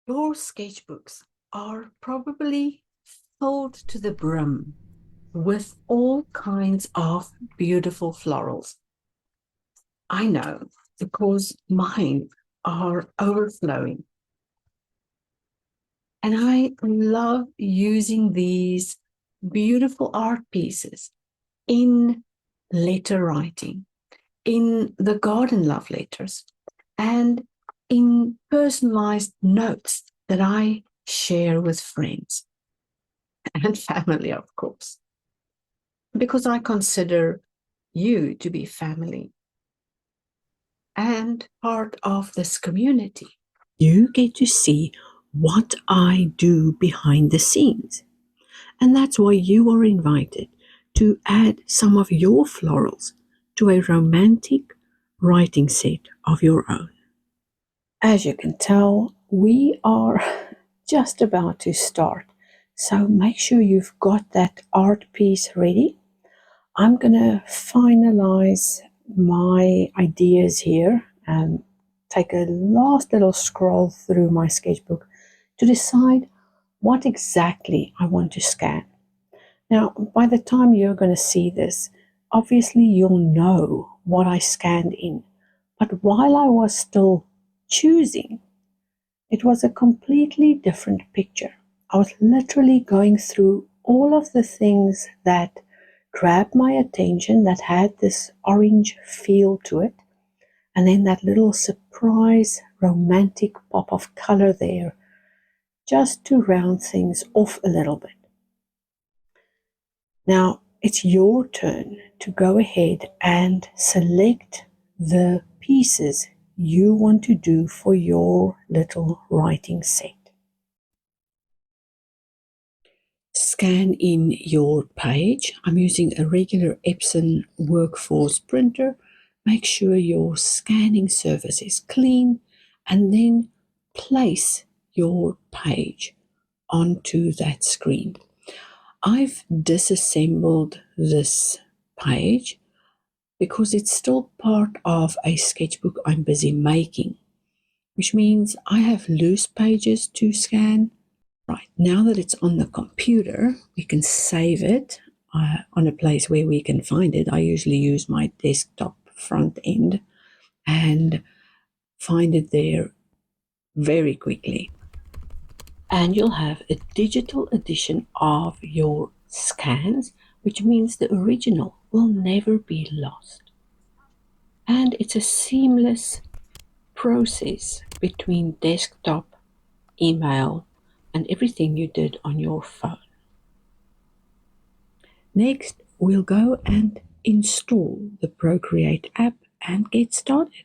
Your sketchbooks are probably filled to the brim with all kinds of beautiful florals. I know because mine are overflowing. And I love using these beautiful art pieces in letter writing, in the garden love letters, and in personalized notes that I share with friends and family, of course, because I consider you to be family and part of this community. You get to see what I do behind the scenes. And that's why you are invited to add some of your florals to a romantic writing set of your own. As you can tell, we are just about to start. So make sure you've got that art piece ready. I'm going to finalize my ideas here and take a last little scroll through my sketchbook to decide what exactly I want to scan. Now, by the time you're going to see this, obviously you'll know what I scanned in. But while I was still choosing, it was a completely different picture. I was literally going through all of the things that grabbed my attention, that had this orange feel to it, and then that little surprise romantic pop of color there, just to round things off a little bit. Now it's your turn to go ahead and select the pieces you want to do for your little writing set. Scan in your page. I'm using a regular Epson Workforce printer. Make sure your scanning surface is clean and then place your page onto that screen. I've disassembled this page because it's still part of a sketchbook I'm busy making, which means I have loose pages to scan. Right, now that it's on the computer, we can save it on a place where we can find it. I usually use my desktop front end and find it there very quickly. And you'll have a digital edition of your scans, which means the original will never be lost. And it's a seamless process between desktop, email, and everything you did on your phone. Next, we'll go and install the Procreate app and get started.